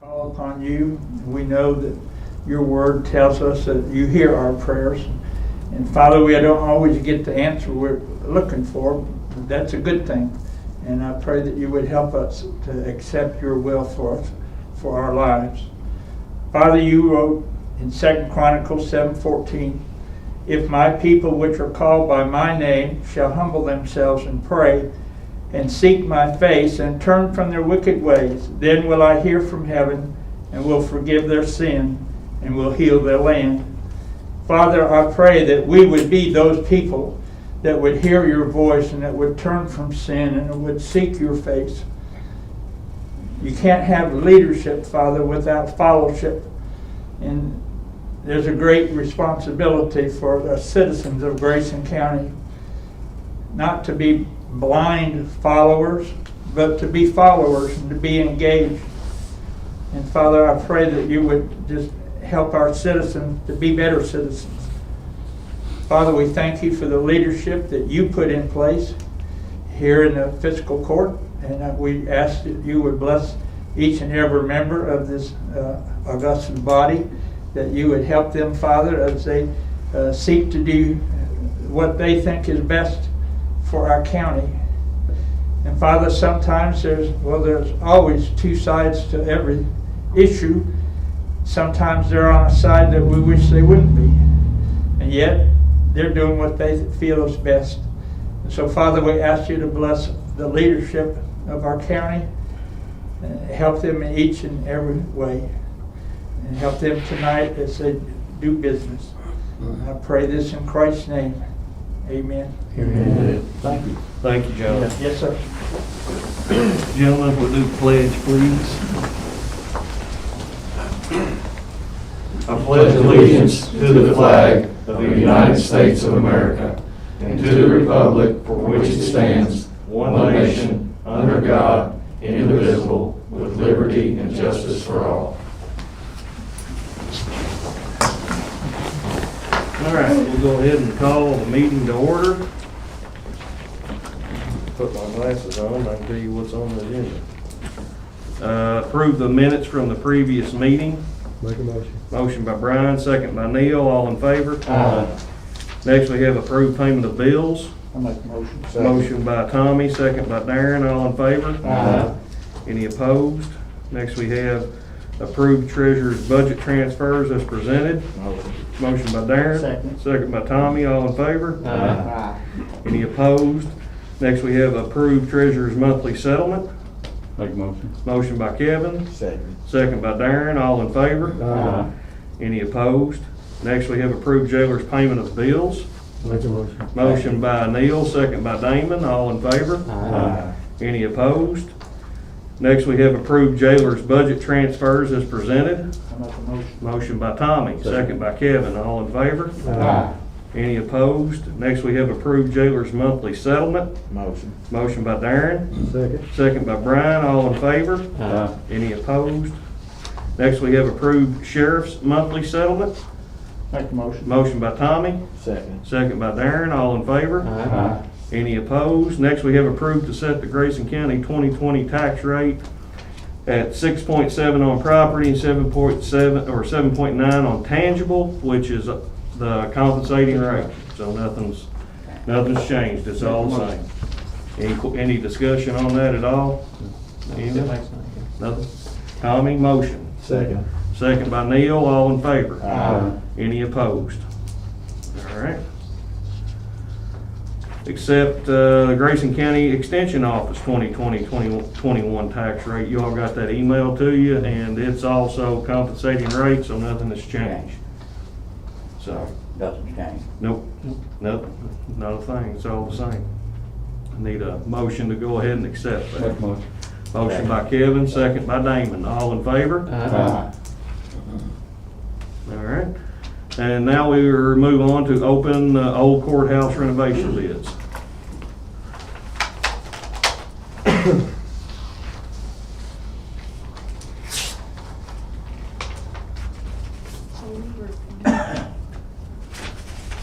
Call upon you. We know that your word tells us that you hear our prayers. And Father, we don't always get the answer we're looking for. But that's a good thing. And I pray that you would help us to accept your will for us, for our lives. Father, you wrote in 2 Chronicles 7:14, "If my people which are called by my name shall humble themselves and pray, and seek my face, and turn from their wicked ways, then will I hear from heaven, and will forgive their sin, and will heal their land." Father, I pray that we would be those people that would hear your voice, and that would turn from sin, and would seek your face. You can't have leadership, Father, without fellowship. And there's a great responsibility for the citizens of Grayson County, not to be blind followers, but to be followers and to be engaged. And Father, I pray that you would just help our citizens to be better citizens. Father, we thank you for the leadership that you put in place here in the fiscal court, and we ask that you would bless each and every member of this august body, that you would help them, Father, as they seek to do what they think is best for our county. And Father, sometimes there's always two sides to every issue. Sometimes they're on a side that we wish they wouldn't be. And yet, they're doing what they feel is best. And so Father, we ask you to bless the leadership of our county, and help them in each and every way. And help them tonight as they do business. I pray this in Christ's name. Amen. Amen. Thank you. Thank you, John. Yes, sir. Gentlemen, we'll do the pledge, please. I pledge allegiance to the flag of the United States of America and to the republic for which it stands, one nation, under God, indivisible, with liberty and justice for all. All right, we'll go ahead and call the meeting to order. Put my glasses on, I can tell you what's on the agenda. Approve the minutes from the previous meeting. Make a motion. Motion by Brian, second by Neil, all in favor? Aye. Next, we have approved payment of bills. I'll make a motion. Motion by Tommy, second by Darren, all in favor? Aye. Any opposed? Next, we have approved treasurer's budget transfers as presented. Motion by Darren. Second by Tommy, all in favor? Aye. Any opposed? Next, we have approved treasurer's monthly settlement. Make a motion. Motion by Kevin. Second. Second by Darren, all in favor? Aye. Any opposed? Next, we have approved jailer's payment of bills. Make a motion. Motion by Neil, second by Damon, all in favor? Aye. Any opposed? Next, we have approved jailer's budget transfers as presented. I'll make a motion. Motion by Tommy, second by Kevin, all in favor? Aye. Any opposed? Next, we have approved jailer's monthly settlement. Motion. Motion by Darren, Second. second by Brian, all in favor? Aye. Any opposed? Next, we have approved sheriff's monthly settlement. Make a motion. Motion by Tommy, Second. second by Darren, all in favor? Aye. Any opposed? Next, we have approved to set the Grayson County 2020 tax rate at 6.7 on property and 7.7 or 7.9 on tangible, which is the compensating rate. So nothing's changed. It's all the same. Any discussion on that at all? Anything? Nothing? Tommy, motion. Second. Second by Neil, all in favor? Aye. Any opposed? All right. Accept the Grayson County Extension Office 2020-2021 tax rate. You all got that email to you, and it's also compensating rate, so nothing has changed. So, Nothing's changed. nope, not a thing. It's all the same. I need a motion to go ahead and accept Make that. a motion. Motion by Kevin, second by Damon. All in favor? Aye. All right. And now we will move on to open old courthouse renovation bids.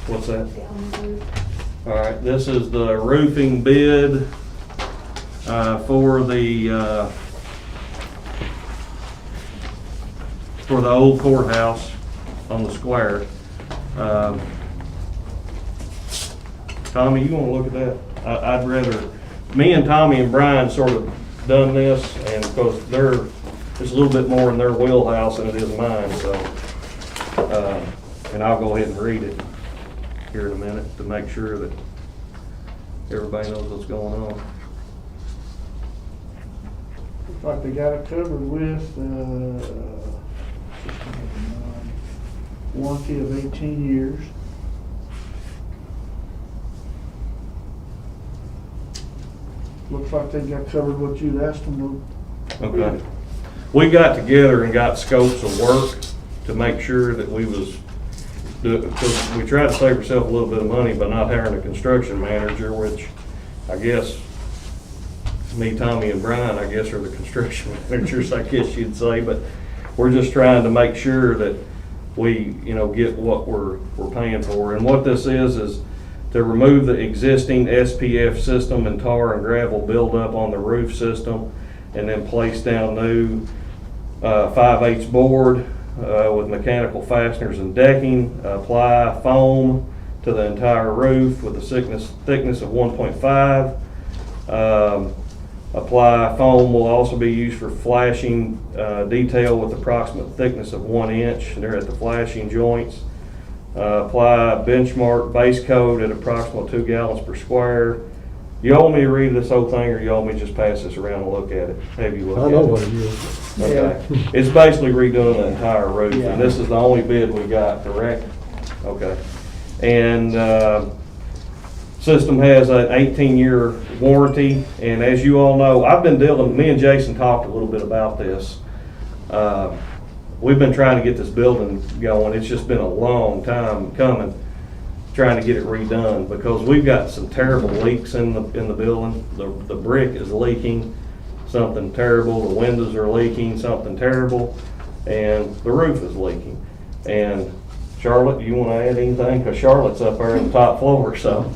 What's that? All right, this is the roofing bid for the for the old courthouse on the square. Tommy, you wanna look at that? I'd rather, me and Tommy and Brian sort of done this, and because it's a little bit more in their wheelhouse than it is mine, so, and I'll go ahead and read it here in a minute to make sure that everybody knows what's going on. Looks like they got it covered with, warranty of 18 years. Looks like they got covered what you'd asked them to. Okay. We got together and got scopes of work to make sure that we was, because we tried to save ourselves a little bit of money by not hiring a construction manager, which I guess me, Tommy, and Brian, I guess, are the construction managers, I guess you'd say, but we're just trying to make sure that we, get what we're paying for. And what this is to remove the existing SPF system and tar and gravel buildup on the roof system, and then place down new 5/8 board with mechanical fasteners and decking. Apply foam to the entire roof with a thickness of 1.5. Apply foam will also be used for flashing detail with approximate thickness of 1 inch. They're at the flashing joints. Apply benchmark base coat at approximately 2 gallons per square. You all want me to read this whole thing, or you all want me to just pass this around and look at it? Have you looked at it? I know what it is. Okay. It's basically redoing the entire roof, Yeah. and this is the only bid we got, correct? Okay. And system has an 18-year warranty, and as you all know, me and Jason talked a little bit about this. We've been trying to get this building going. It's just been a long time coming, trying to get it redone, because we've got some terrible leaks in the building. The brick is leaking, something terrible. The windows are leaking, something terrible, and the roof is leaking. And Charlotte, you want to add anything? Because Charlotte's up there on the top floor, so.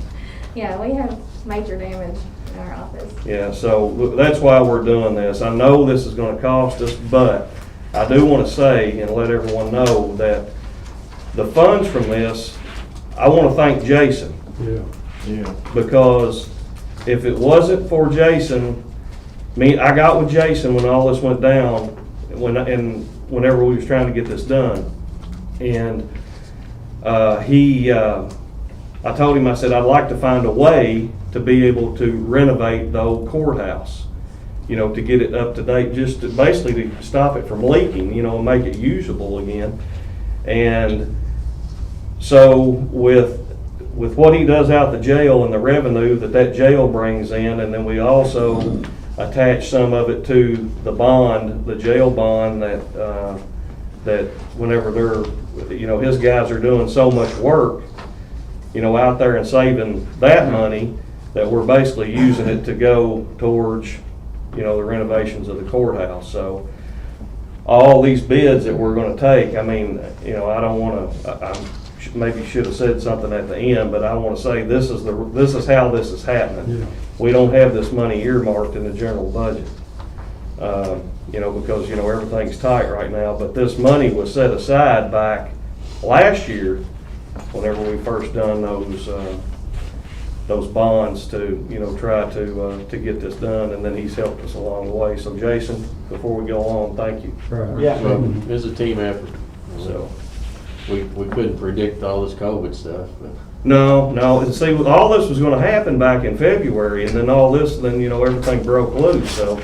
Yeah, we have major damage in our office. Yeah, so that's why we're doing this. I know this is going to cost us, but I do want to say and let everyone know that the funds from this, I want to thank Jason, Yeah. because if it wasn't for Jason, I got with Jason when all this went down, whenever we was trying to get this done, and I told him, I said, I'd like to find a way to be able to renovate the old courthouse, to get it up to date, just to basically to stop it from leaking, and make it usable again. And so with what he does out the jail and the revenue that jail brings in, and then we also attach some of it to the bond, the jail bond, that whenever they're, his guys are doing so much work, out there and saving that money, that we're basically using it to go towards, the renovations of the courthouse. So all these bids that we're gonna take, I don't wanna, I maybe should have said something at the end, but I wanna say this is how this is happening. Yeah. We don't have this money earmarked in the general budget, because, everything's tight right now, but this money was set aside back last year, whenever we first done those bonds to, try to get this done, and then he's helped us along the way. So Jason, before we go on, thank you. Right. Yeah. Well, it's a team effort. So, We couldn't predict all this COVID stuff, but no, and see, all this was gonna happen back in February, and then everything broke loose, so,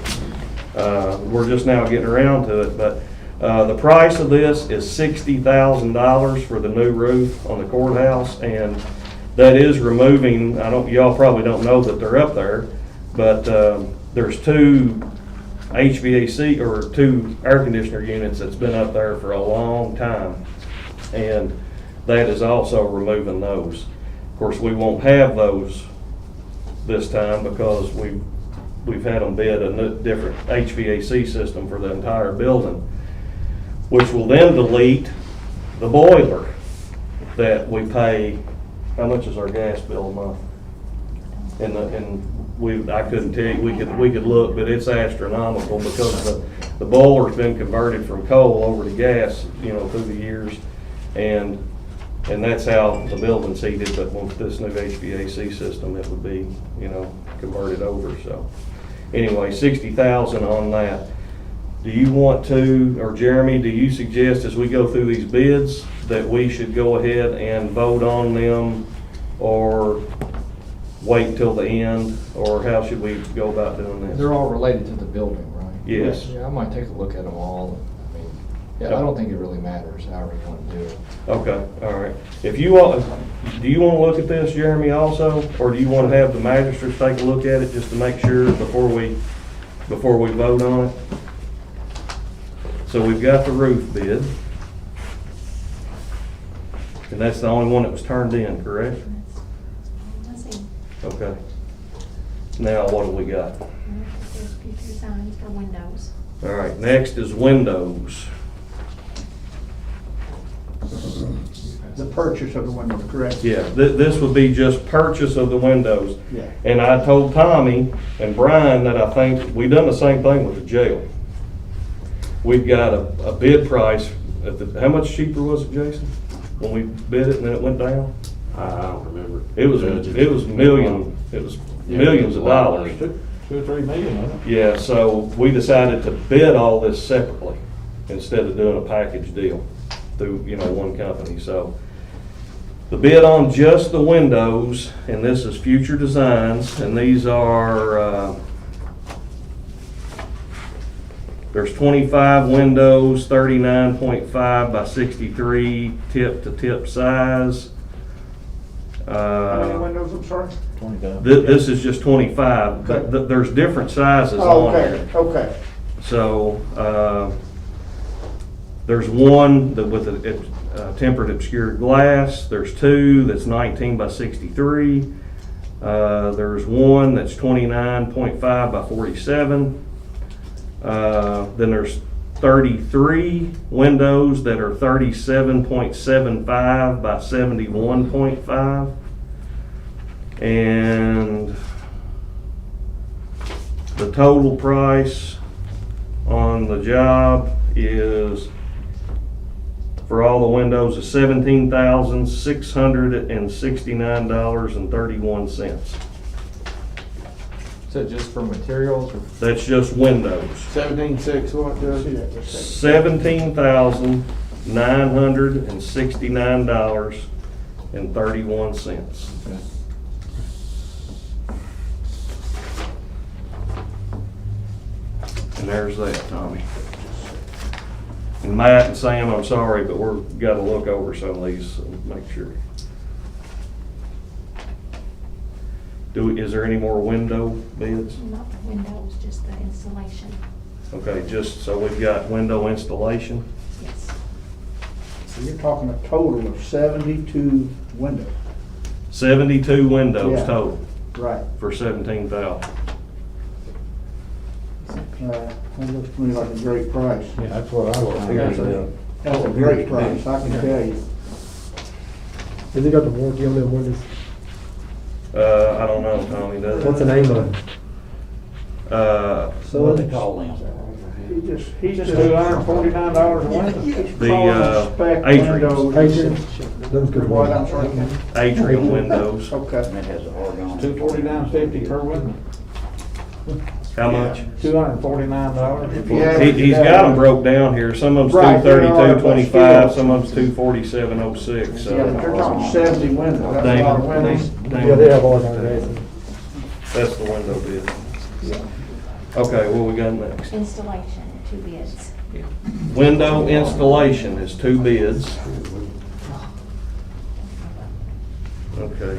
we're just now getting around to it, but, the price of this is $60,000 for the new roof on the courthouse, and that is removing, y'all probably don't know that they're up there, but, there's 2 HVAC, or 2 air conditioner units that's been up there for a long time, and that is also removing those. Of course, we won't have those this time, because we've had them bid a different HVAC system for the entire building, which will then delete the boiler that we pay. How much is our gas bill a month? I couldn't tell you, we could look, but it's astronomical, because the boiler's been converted from coal over to gas, you know, through the years. And that's how the building's heated, but with this new HVAC system, it would be, you know, converted over, so. Anyway, 60,000 on that. Do you want to, or Jeremy, do you suggest as we go through these bids that we should go ahead and vote on them, or wait till the end, or how should we go about doing this? They're all related to the building, right? Yes. Yeah, I might take a look at them all. I mean, yeah, I don't think it really matters however you want to do it. Okay, all right. If you want, do you want to look at this, Jeremy, also, or do you want to have the magistrates take a look at it just to make sure before we vote on it? So we've got the roof bid. And that's the only one that was turned in, correct? Let's see. Okay. Now, what do we got? There's future designs for windows. All right, next is windows. The purchase of the windows, correct? Yeah, this would be just purchase of the windows. Yeah. And I told Tommy and Brian that I think we done the same thing with the jail. We've got a bid price, how much cheaper was it, Jason? When we bid it and then it went down? I don't remember. It was millions of dollars. 2 or 3 million, wasn't it? Yeah, so we decided to bid all this separately instead of doing a package deal through, you know, one company. So the bid on just the windows, and this is Future Designs, and these are, there's 25 windows, 39.5 by 63 tip to tip size. How many windows, I'm sorry? 25. This is just 25, but Okay. there's different sizes Oh, on okay, there. okay. So, there's one that with a tempered obscured glass. There's two that's 19 by 63. There's one that's 29.5 by 47. Then there's 33 windows that are 37.75 by 71.5. And the total price on the job is, for all the windows, is $17,669.31. Is that just for materials or? That's just windows. 17.6, what, Judge? $17,969.31. And there's that, Tommy. And Matt and Sam, I'm sorry, but we've got to look over some of these and make sure. Is there any more window bids? Not the windows, just the installation. Okay, just, so we've got window installation. Yes. So you're talking a total of 72 windows. 72 windows Yeah. total Right. for 17,000. That looks to me like a great price. Yeah, that's what I was hearing. That's a great price, I can tell you. Has he got the warranty on them windows? I don't know, Tommy, does it? What's the name of it? He's just $249 a window. He's The, calling spec Atriums. windows. Atriums? Those good What, I'm ones. sorry? Atrium windows. Okay. $249.50 per window. How much? $249. He's got them broke down here. Some of them's Right, they are, but 232.25, still. some of them's 247.06, so. Yeah, but they're talking 70 windows, that's a lot of windows. Yeah, they have all that, Grayson. That's the window bid. Okay, what we got next? Installation, 2 bids. Window installation is 2 bids. Okay.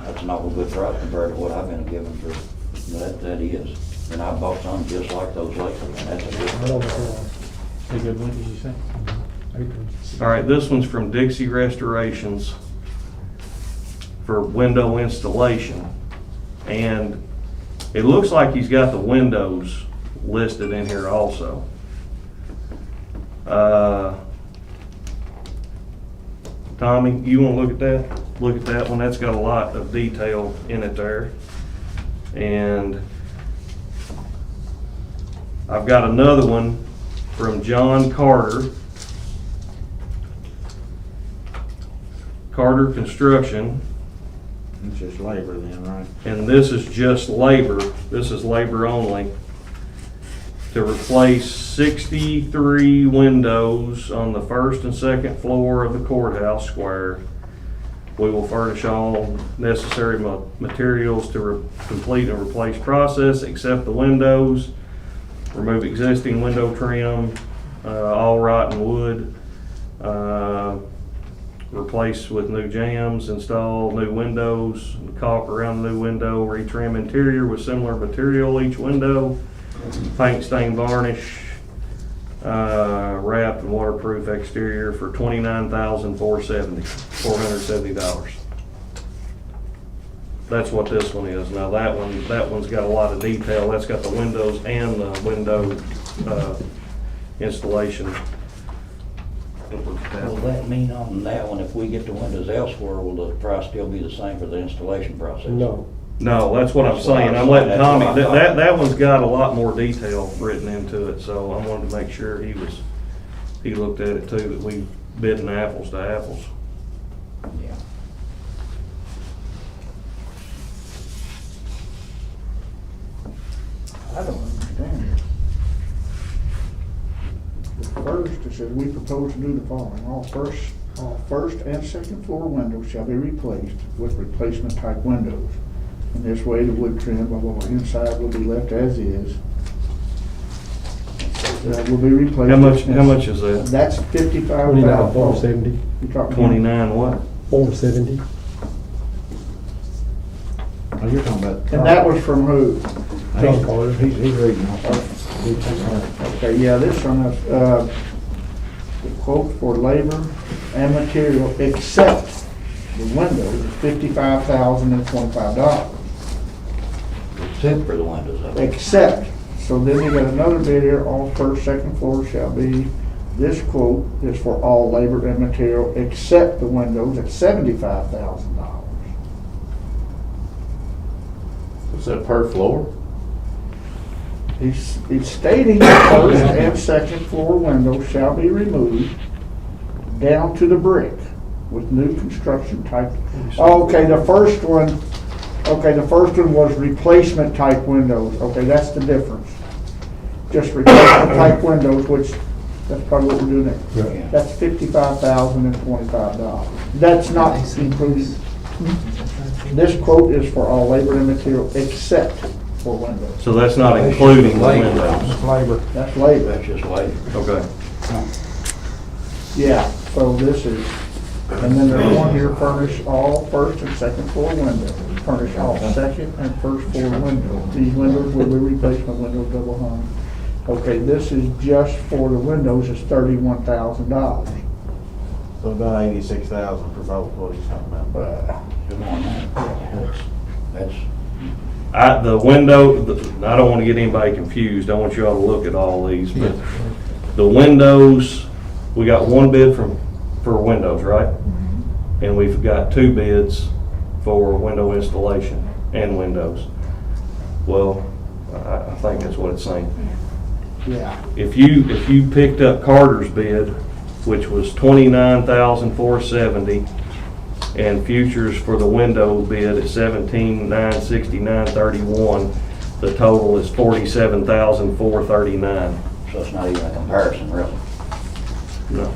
That's an awful good price compared to what I've been given for, that is. And I bought some just like those lately, and that's a good I know price. before. A good one, did you say? Atriums. All right, this one's from Dixie Restorations for window installation. And it looks like he's got the windows listed in here also. Tommy, you wanna look at that? Look at that one, that's got a lot of detail in it there. And I've got another one from John Carter. Carter Construction, It's just labor then, right? and this is just labor. This is labor only. To replace 63 windows on the first and second floor of the courthouse square. We will furnish all necessary materials to complete a replace process, except the windows, remove existing window trim, all rotten wood, replace with new jambs, install new windows, caulk around the new window, retrim interior with similar material each window, paint, stain, varnish, wrapped and waterproof exterior for $29,470. That's what this one is. Now that one's got a lot of detail. That's got the windows and the window installation. Will that mean on that one, if we get the windows elsewhere, will the price still be the same for the installation process? No. No, that's what I'm That's what I saying. was I'm letting saying. That's Tommy, what I thought. that one's got a lot more detail written into it, so I wanted to make sure he looked at it too, that we bidding apples to apples. Yeah. I don't understand it. The first, it says, we propose to do the following, all first and second floor windows shall be replaced with replacement type windows. In this way, the wood trim, blah, blah, blah, inside will be left as is. That will be replaced. How much is that? That's $55,000. 29,470. You're talking 29 what? 470. Oh, you're talking about. And that was from who? John Carter. He's reading off. Okay, yeah, this one is, the quote for labor and material except the windows is $55,025. Except for the windows of it. Except, so then you got another bid here, all first, second floor shall be, this quote is for all labor and material except the windows at $75,000. Is that per floor? He's stating the first and second floor windows shall be removed down to the brick with new construction type. Okay, the first one was replacement type windows. Okay, that's the difference. Just replacement type windows, which, that's probably what we're doing there. Yeah. That's $55,025. That's not included. This quote is for all labor and material except for windows. So that's not including the Labor. windows? Labor. That's labor. That's just labor. Okay. Yeah, so this is, and then there's one here, furnish all first and second floor windows. Furnish all second and first floor windows. These windows will be replacement windows, double hung. Okay, this is just for the windows, it's $31,000. So about 86,000 for both, what he's talking about. Come on now. That's, The window, I don't want to get anybody confused. I want you all to look at all these, but the windows, we got one bid for windows, right? And we've got two bids for window installation and windows. Well, I think that's what it's saying. Yeah. If you picked up Carter's bid, which was $29,470, and futures for the window bid at $17,969.31, the total is $47,439. so it's not even a comparison, really. No.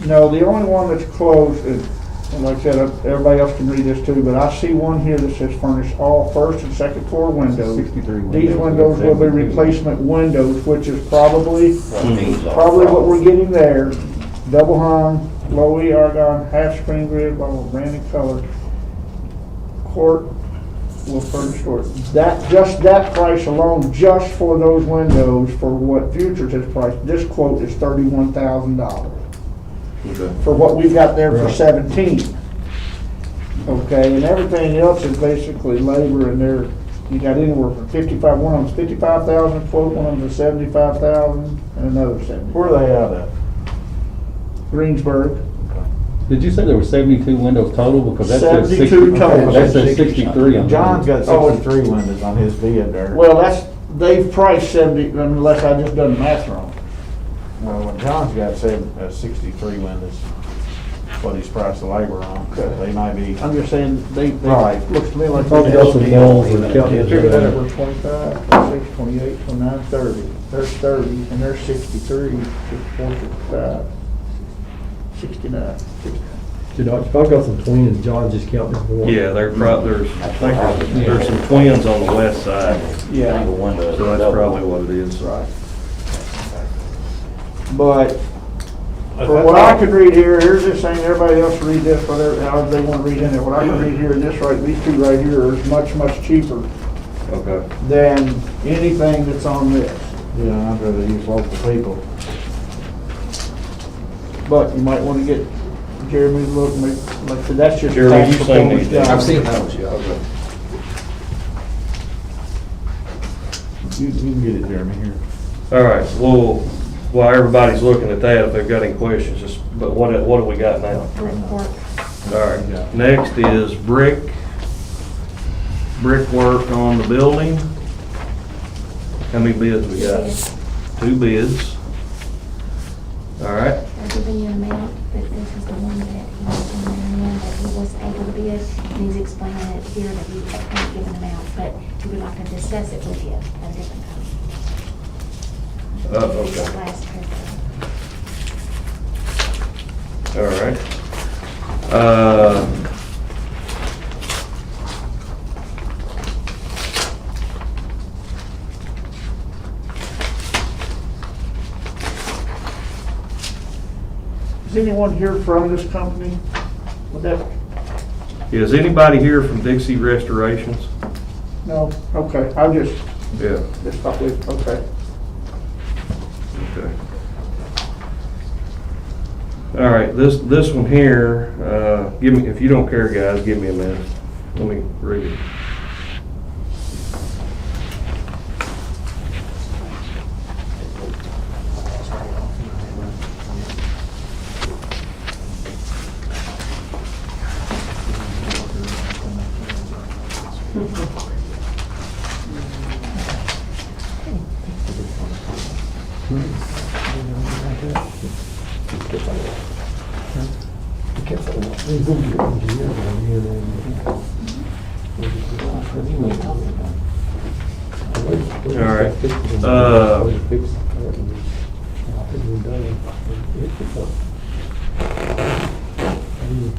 No, the only one that's closed is, and like I said, everybody else can read this too, but I see one here that says furnish all first and second floor windows. 63 These windows will be replacement windows, which is probably These are what we're getting there. Double hung, low E argon, half screen grid, blah, blah, branded color. Court will furnish store. Just that price alone, just for those windows, for what Futures has priced, this quote is $31,000. Okay. For what we've got there for 17. Okay, and everything else is basically labor, and there, you got anywhere from 55, one of them's 55,000 quote, one of them's 75,000, and another 70. Where are they out at? Greensburg. Did you say there were 72 windows total? Because that says 72 60 total. That says 63 on John's got Oh, 63 windows on his bid there. Well, they've priced 70, unless I just done the math wrong. Well, when John's got 63 windows, what he's priced the labor on, they might be. I'm just saying, they, Right. looks to me like. Probably got some walls and Figure that counters. over 25, 26, 28, 29, 30. There's 30, and there's 63, 64, 65, 69, 69. I've got some twins, John just counted this one. Yeah, I think there's some twins on the west side, Yeah. Single window. so that's probably what it is. Right. But from what I could read here, here's this thing, everybody else read this, whatever, however they want to read in it. What I can read here in this, right, these two right here are much, much cheaper Okay. than anything that's on this. Yeah, I'd rather use local people. But you might want to get Jeremy to look, like I said, that's just. Jeremy, tax you've seen performance these, job. I've seen those, yeah. You can get it, Jeremy, here. All right, well, while everybody's looking at that, if they've got any questions, but what do we got now? Brickwork. All right, next is brickwork on the building. How many bids we got? Bids. 2 bids. All right, They're giving you an amount, but this is the one that he was in there in, that he was able to bid, and he's explaining it here that he can't give an amount, but he would like to discuss it with you at a different time. okay, That last paragraph. all right. Is anyone here from this company? Would that, Is anybody here from Dixie Restorations? no, okay, I'll just Yeah. stop with, okay. Okay. All right, this one here, give me, if you don't care, guys, give me a minute. Let me read it. All right.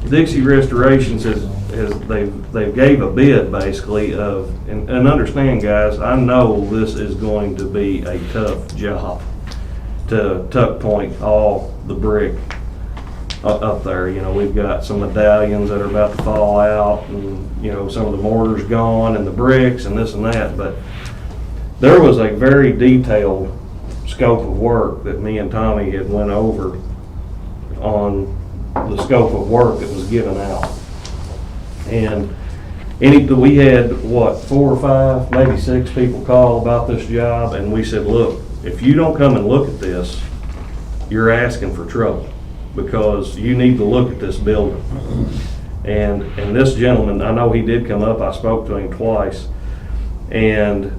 Dixie Restorations they've gave a bid basically of, and understand guys, I know this is going to be a tough job to tuck point all the brick up there. You know, we've got some medallions that are about to fall out, and you know, some of the mortar's gone and the bricks and this and that, but there was a very detailed scope of work that me and Tommy had went over on the scope of work that was given out. And we had, 4 or 5, maybe 6 people call about this job, and we said, look, if you don't come and look at this, you're asking for trouble, because you need to look at this building. And this gentleman, I know he did come up, I spoke to him twice, and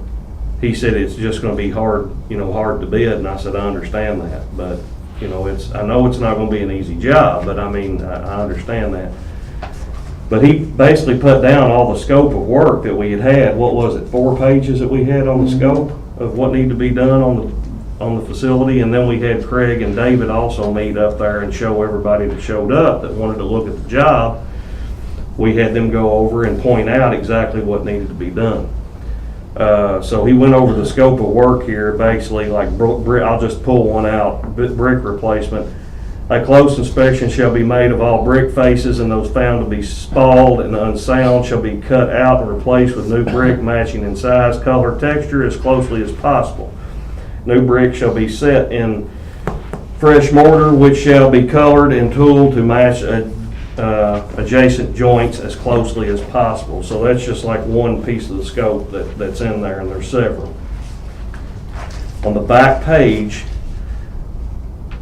he said it's just gonna be hard to bid, and I said, I understand that, but, you know, I know it's not gonna be an easy job, but I mean, I understand that. But he basically put down all the scope of work that we had, what was it, 4 pages that we had on the scope of what needed to be done on the facility, and then we had Craig and David also meet up there and show everybody that showed up that wanted to look at the job. We had them go over and point out exactly what needed to be done. So he went over the scope of work here, basically like I'll just pull one out, brick replacement. A close inspection shall be made of all brick faces, and those found to be spalled and unsound shall be cut out and replaced with new brick matching in size, color, texture as closely as possible. New brick shall be set in fresh mortar, which shall be colored and tooled to match adjacent joints as closely as possible. So that's just like one piece of the scope that's in there, and there's several. On the back page,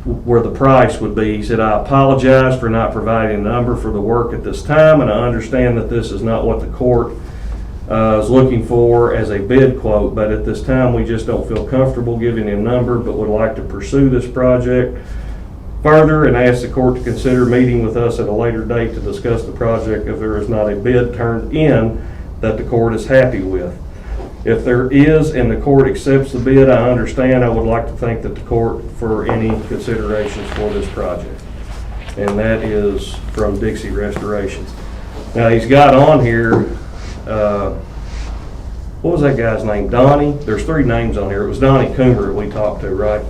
where the price would be, he said, I apologize for not providing a number for the work at this time, and I understand that this is not what the court is looking for as a bid quote, but at this time, we just don't feel comfortable giving a number, but would like to pursue this project further and ask the court to consider meeting with us at a later date to discuss the project if there is not a bid turned in that the court is happy with. If there is and the court accepts the bid, I understand. I would like to thank the court for any considerations for this project. And that is from Dixie Restorations. Now, he's got on here, what was that guy's name? Donnie? There's 3 names on here. It was Donnie Coomer that we talked to, right?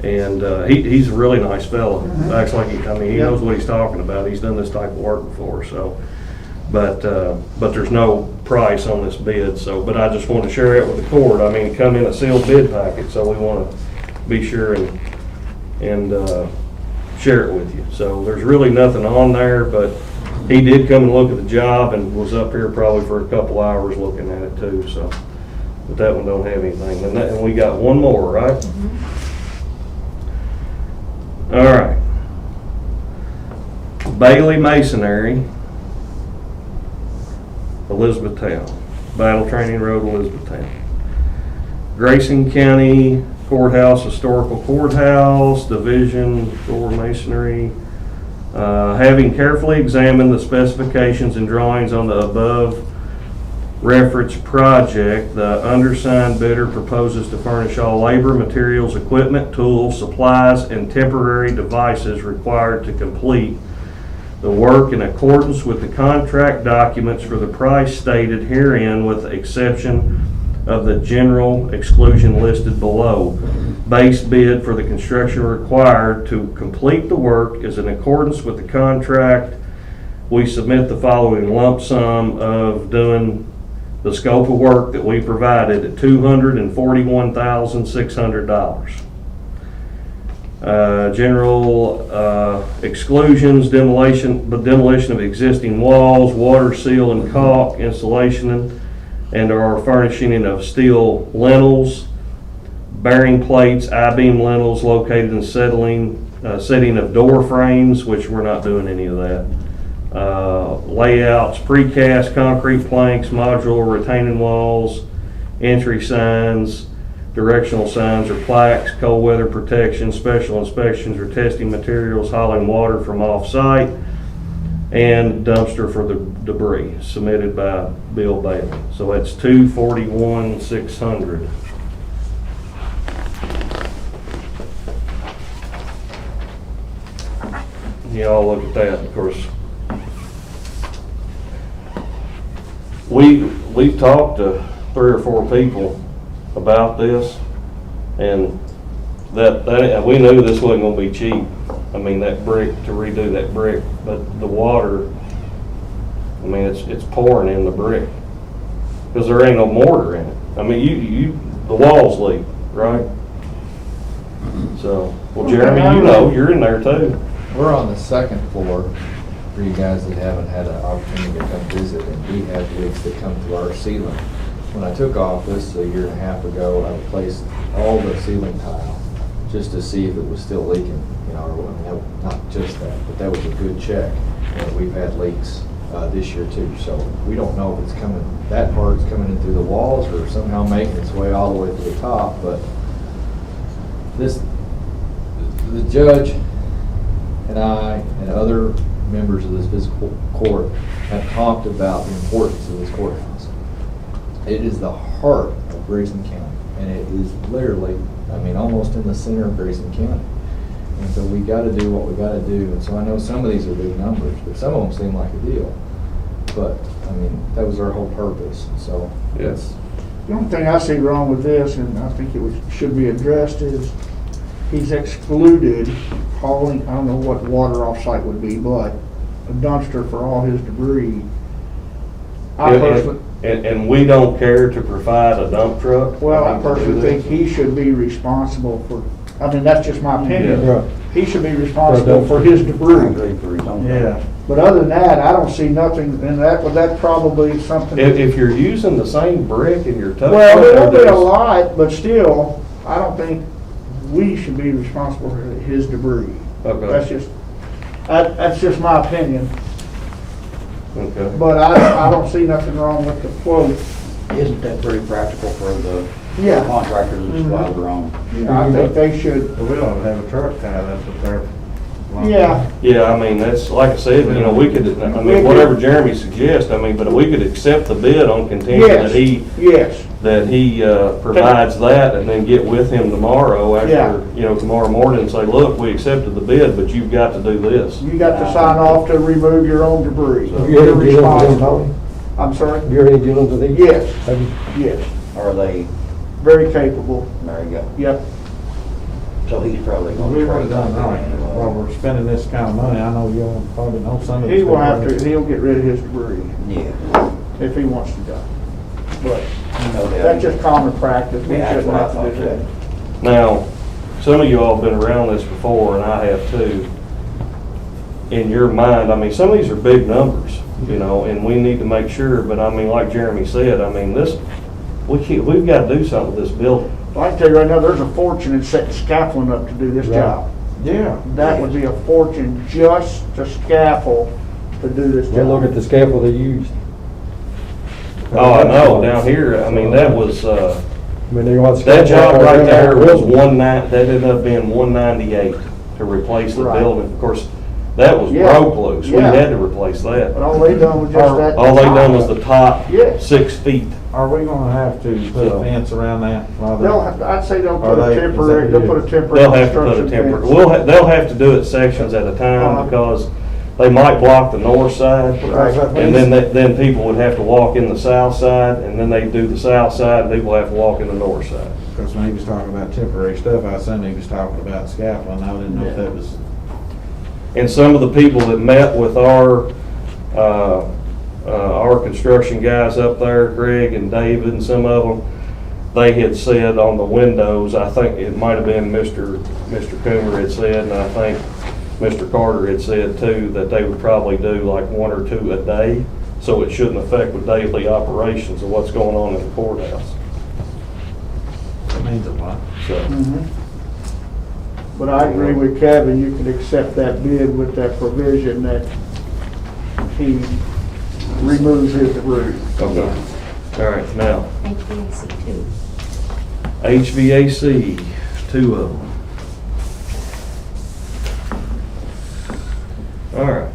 And he's a really nice fellow. Acts like he knows what he's talking about. He's done this type of work before, so. But there's no price on this bid, so, but I just want to share it with the court. I mean, it come in a sealed bid packet, so we want to be sure and share it with you. So there's really nothing on there, but he did come and look at the job and was up here probably for a couple hours looking at it too, so. But that one don't have anything. And we got one more, right? All right. Bailey Masonry, Elizabethtown, Battle Training Road, Elizabethtown. Grayson County Courthouse, Historical Courthouse, Division 4 Masonry. Having carefully examined the specifications and drawings on the above referenced project, the undersigned bidder proposes to furnish all labor, materials, equipment, tools, supplies, and temporary devices required to complete the work in accordance with the contract documents for the price stated herein, with the exception of the general exclusion listed below. Base bid for the construction required to complete the work is in accordance with the contract. We submit the following lump sum of doing the scope of work that we provided at $241,600. General exclusions, demolition of existing walls, water seal and caulk, installation and or furnishing of steel lintels, bearing plates, I-beam lintels located in setting of door frames, which we're not doing any of that. Layouts, precast concrete planks, modular retaining walls, entry signs, directional signs or plaques, cold weather protection, special inspections or testing materials, hauling water from off-site, and dumpster for the debris, submitted by Bill Bailey. So that's $241,600. Y'all look at that, of course. We've talked to 3 or 4 people about this, and that we knew this wasn't going to be cheap. I mean, that brick, to redo that brick, but the water, I mean, it's pouring in the brick because there ain't no mortar in it. I mean, the walls leak, right? So, well, Jeremy, you know, you're in there too. We're on the 2nd floor, for you guys that haven't had an opportunity to come visit, and we have leaks that come through our ceiling. When I took office a year and a half ago, I replaced all the ceiling tile just to see if it was still leaking. You know, not just that, but that was a good check. And we've had leaks this year too, so we don't know if it's coming, that part's coming in through the walls or somehow making its way all the way to the top. But the judge and I and other members of this fiscal court have talked about the importance of this courthouse. It is the heart of Grayson County, and it is literally, I mean, almost in the center of Grayson County. And so we got to do what we got to do. And so I know some of these are big numbers, but some of them seem like a deal. But I mean, that was our whole purpose. So yes. The only thing I see wrong with this, and I think should be addressed, is he's excluded hauling, I don't know what water off-site would be, but a dumpster for all his debris. And we don't care to provide a dump truck? Well, I personally think he should be responsible for, I mean, that's just my opinion. Yeah. He should be responsible for his debris. Yeah. But other than that, I don't see nothing, and that probably something. If you're using the same brick in your tow Well, there truck, won't be a lot, but still, I don't think we should be responsible for his debris. Okay. That's just my opinion. Okay. But I don't see nothing wrong with the quote. Isn't that pretty practical for the Yeah. contractors that supply their own? I think they should, But we don't have a truck tie, that's what they're. yeah, Yeah, I mean, that's, like I said, you know, we could, I mean, whatever Jeremy suggests, I mean, but we could accept the bid on contingent yes, yes. that he provides that, and then get with him tomorrow Yeah. after, you know, tomorrow morning and say, look, we accepted the bid, but you've got to do this. You got to sign off to remove your own debris. You You're already dealing with them, responsible. Tony? I'm sorry? You already dealing with these? Yes, Have you? yes, Are they, very capable, there you go. yep. So he's probably We gonna would trade have done that right. While anyway. we're spending this kind of money, I know you'll probably know some of this. He will have to, he'll get rid of his debris Yeah. if he wants to go. But No doubt. that's just common practice, we Yeah, that's shouldn't what I have to do thought, that. Now, some of you all have been around this before, and I have too. In your mind, I mean, some of these are big numbers, you know, and we need to make sure, but I mean, like Jeremy said, I mean, this, we've got to do something with this building. I can tell you right now, there's a fortune in setting scaffolding up to do this Right. job. Yeah. That would be a fortune just to scaffold to do this Well, look job. at the scaffold they used. Oh, I know, down here, I mean, that was, I mean, they want that job scaffold right there was one. that ended up being 198 to replace the Right. building. Of course, that was Yeah. broke loose, we Yeah. had to replace that. But all they done was just that. All they done was the top Yes. 6 feet. Are we gonna have to put a fence around that? while they're- They'll, I'd say they'll Are put a they- is temporary, that they'll you? put a temporary. They'll have to put a construction temporary, fence. they'll have to do it sections at a time because they might block the north side. Right. And then people would have to walk in the south side, and then they do the south side, and people have to walk in the north side. Because when he was talking about temporary stuff, I assumed he was talking about scaffolding. I didn't know if that was. And some of the people that met with our construction guys up there, Greg and David and some of them, they had said on the windows, I think it might have been Mr. Coomer had said, and I think Mr. Carter had said too, that they would probably do like 1 or 2 a day, so it shouldn't affect with daily operations of what's going on in the courthouse. That means a lot. So, Mhm. But I agree with Kevin, you can accept that bid with that provision that he removes his debris. okay. All right, now, HVAC too. HVAC, 2 of them. All right.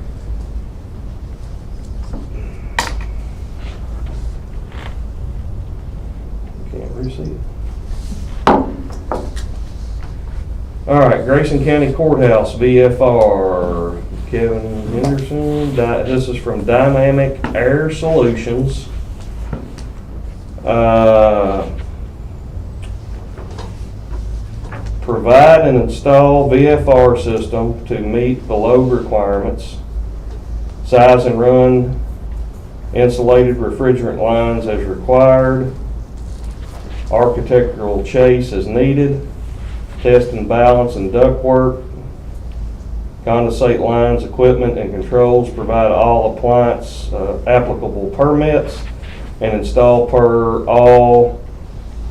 Can't really see it. All right, Grayson County Courthouse, VFR, Kevin Henderson, this is from Dynamic Air Solutions. Provide and install VFR system to meet below requirements. Size and run insulated refrigerant lines as required. Architectural chase as needed. Test and balance and ductwork. Condensate lines, equipment, and controls provide all appliance applicable permits and install per all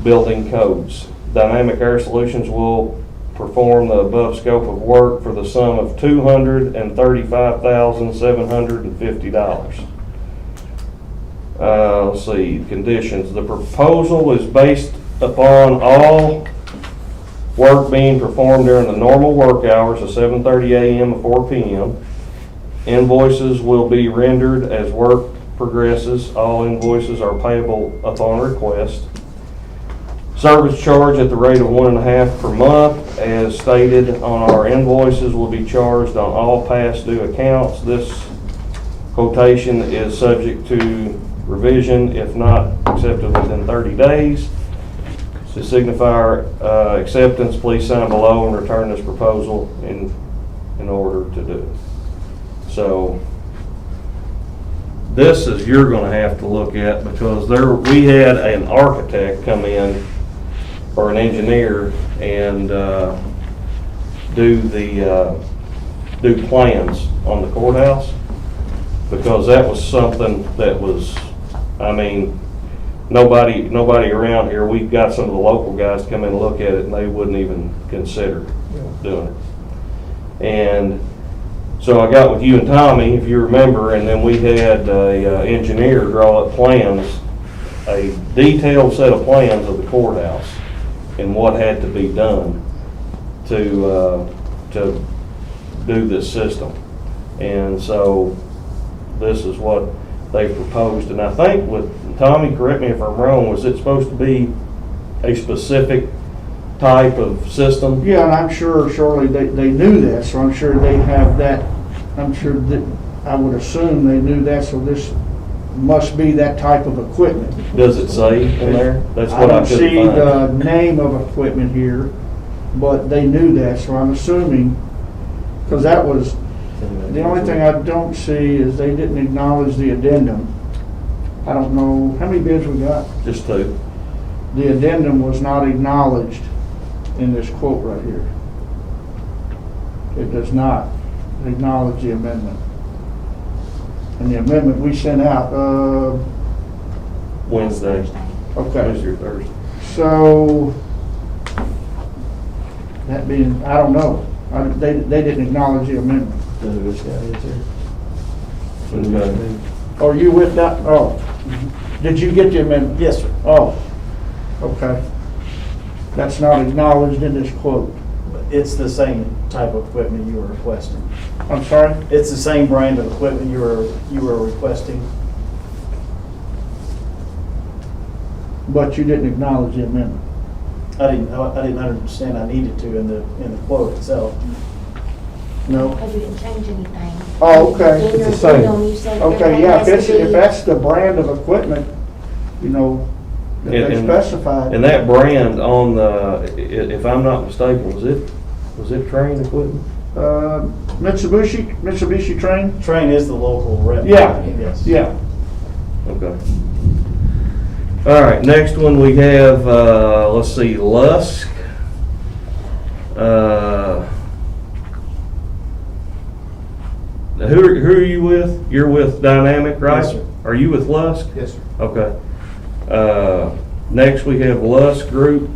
building codes. Dynamic Air Solutions will perform the above scope of work for the sum of $235,750. Let's see, conditions. The proposal is based upon all work being performed during the normal work hours of 7:30 a.m. to 4 p.m. Invoices will be rendered as work progresses. All invoices are payable upon request. Service charge at the rate of 1.5 per month, as stated on our invoices, will be charged on all past due accounts. This quotation is subject to revision if not accepted within 30 days. To signify acceptance, please sign below and return this proposal in order to do it. So this is you're going to have to look at, because we had an architect come in, or an engineer, and do plans on the courthouse, because that was something that was, I mean, nobody around here, we've got some of the local guys come in and look at it, and they wouldn't even consider doing it. And So I got with you and Tommy, if you remember, and then we had a engineer draw up plans, a detailed set of plans of the courthouse and what had to be done to do this system. And so this is what they proposed. And I think with, Tommy, correct me if I'm wrong, was it supposed to be a specific type of system? Yeah, and I'm sure, surely they knew that, so I'm sure they have that, I'm sure that, I would assume they knew that, so this must be that type of equipment. Does it say in there? That's I what I don't couldn't see the find. name of equipment here, but they knew that, so I'm assuming, because that was, the only thing I don't see is they didn't acknowledge the addendum. I don't know, how many bids we got? Just two. The addendum was not acknowledged in this quote right here. It does not acknowledge the amendment. And the amendment we sent out, Wednesday. okay. Wednesday or Thursday. So, that being, I don't know. They didn't acknowledge the amendment. Okay. Are you with that? Oh, did you get the amendment? Yes, sir. Oh, okay. That's not acknowledged in this quote. It's the same type of equipment you were requesting. I'm sorry? It's the same brand of equipment you were requesting. But you didn't acknowledge the amendment. I didn't understand I needed to in the quote itself. No? Because you didn't change anything. Oh, okay. In your It's the same. addendum, you said Okay, everything yeah, has if to be- that's the brand of equipment, you know, that they And- specified. And that brand on the, if I'm not mistaken, was it Train equipment? Mitsubishi Train? Train is the local rep. Yeah, Yes. yeah. Okay. All right, next one we have, let's see, Lusk. Who are you with? You're with Dynamic, right? Yes, sir. Are you with Lusk? Yes, sir. Okay. Next we have Lusk Group.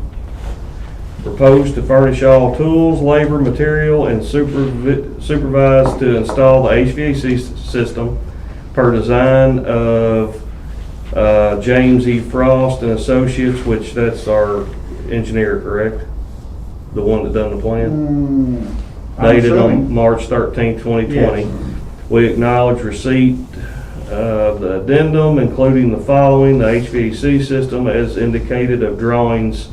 Proposed to furnish all tools, labor, material, and supervise to install the HVAC system per design of James E. Frost and Associates, which that's our engineer, correct? The one that done the plan? I'm Dated on assuming. March 13th, 2020. Yes. We acknowledge receipt of the addendum, including the following: the HVAC system as indicated of drawings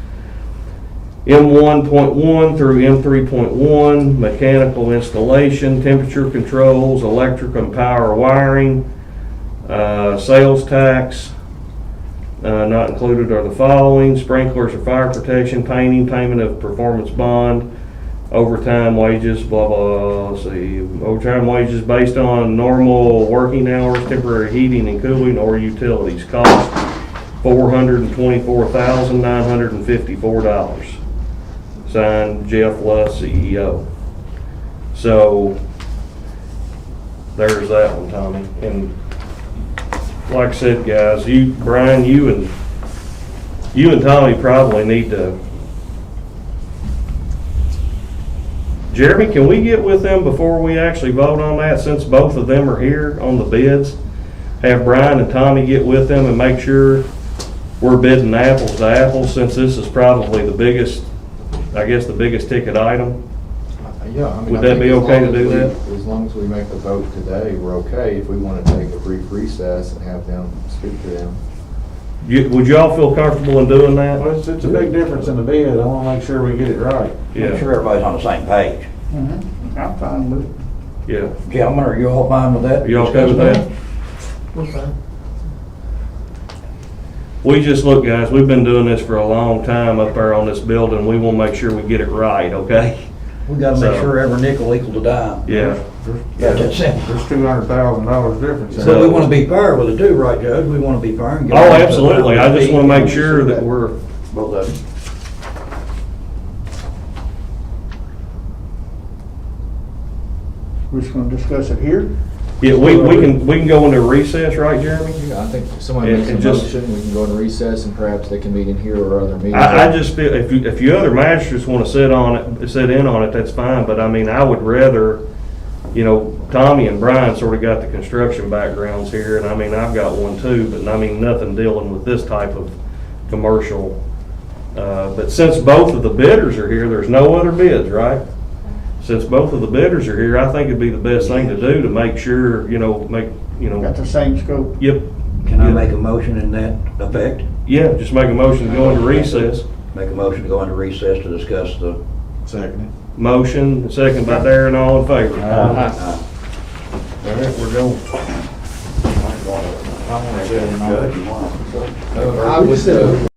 M1.1 through M3.1, mechanical installation, temperature controls, electric and power wiring, sales tax. Not included are the following: sprinklers or fire protection, painting, payment of performance bond, overtime wages, blah, blah, let's see, overtime wages based on normal working hours, temporary heating and cooling, or utilities. Cost $424,954. Signed, Jeff Luss, CEO. So, there's that one, Tommy. And like I said, guys, Brian, you and Tommy probably need to. Jeremy, can we get with them before we actually vote on that, since both of them are here on the bids? Have Brian and Tommy get with them and make sure we're bidding apples to apples, since this is probably the biggest, I guess, the biggest ticket item. Yeah, I mean, Would I that think be as okay long to as do we- that? As long as we make the vote today, we're okay. If we want to take a brief recess and have them speak to them. Would y'all feel comfortable in doing that? Well, it's a big difference in the bid. I want to make sure we get it right. Make Yeah, sure everybody's on the same page. I'm fine with it. yeah. Gentlemen, are you all fine with that? Are you okay with that? We just, look, guys, we've been doing this for a long time up there on this building. We want to make sure we get it right, okay? We gotta So- make sure every nickel equal to dime. Yeah. Got that simple. There's $200,000 difference. in But we it. wanna be fair with it too, right, Judge? We wanna be fair and get. Oh, absolutely. I just want to make sure that we're, Both of them. We're just gonna discuss it here? yeah, we can go into recess, right, Jeremy? Yeah, I think if somebody makes a And just- motion, we can go into recess and perhaps they can meet in here or other meetings. I just feel, if you other magistrates want to sit in on it, that's fine, but I mean, I would rather you know, Tommy and Brian sort of got the construction backgrounds here, and I mean, I've got one too, but I mean, nothing dealing with this type of commercial. But since both of the bidders are here, there's no other bids, right? Since both of the bidders are here, I think it'd be the best thing to do to make sure, Got the same scope. Yep. Can I make a motion in that effect? Yeah, just make a motion to go into recess. Make a motion to go into recess to discuss the. Second. Motion, second by Darren, all in favor. All right, we're going. I would,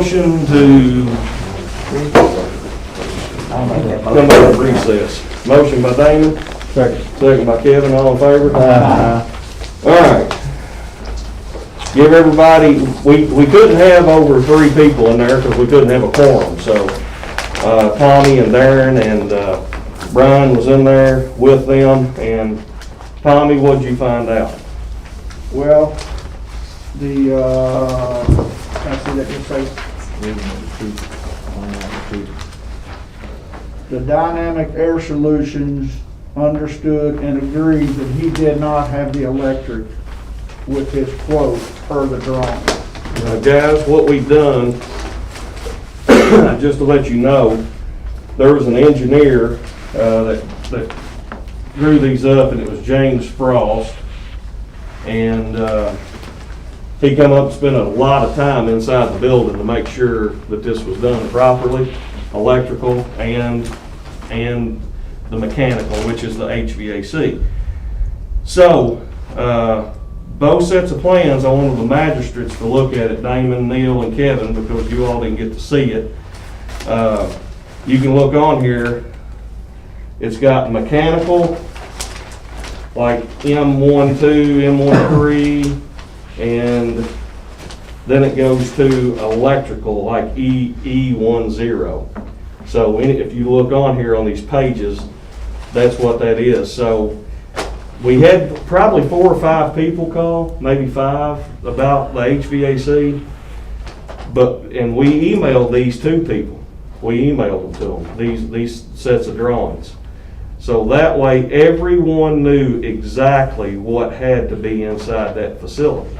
Motion to come back to recess. Motion by Damon, second by Kevin, all in favor? All right. Give everybody, we couldn't have over 3 people in there because we couldn't have a quorum, so Tommy and Darren and Brian was in there with them, and Tommy, what'd you find out? Well, the, I see that you say, the Dynamic Air Solutions understood and agreed that he did not have the electric with his quote per the drawing. Now, guys, what we've done, just to let you know, there was an engineer that drew these up, and it was James Frost. And he come up and spent a lot of time inside the building to make sure that this was done properly, electrical and the mechanical, which is the HVAC. So, both sets of plans, I wanted the magistrates to look at it, Damon, Neil, and Kevin, because you all didn't get to see it. You can look on here, it's got mechanical, like M12, M13, and then it goes to electrical, like E10. So if you look on here on these pages, that's what that is. So we had probably 4 or 5 people call, maybe 5, about the HVAC. And we emailed these 2 people. We emailed them to them, these sets of drawings. So that way everyone knew exactly what had to be inside that facility.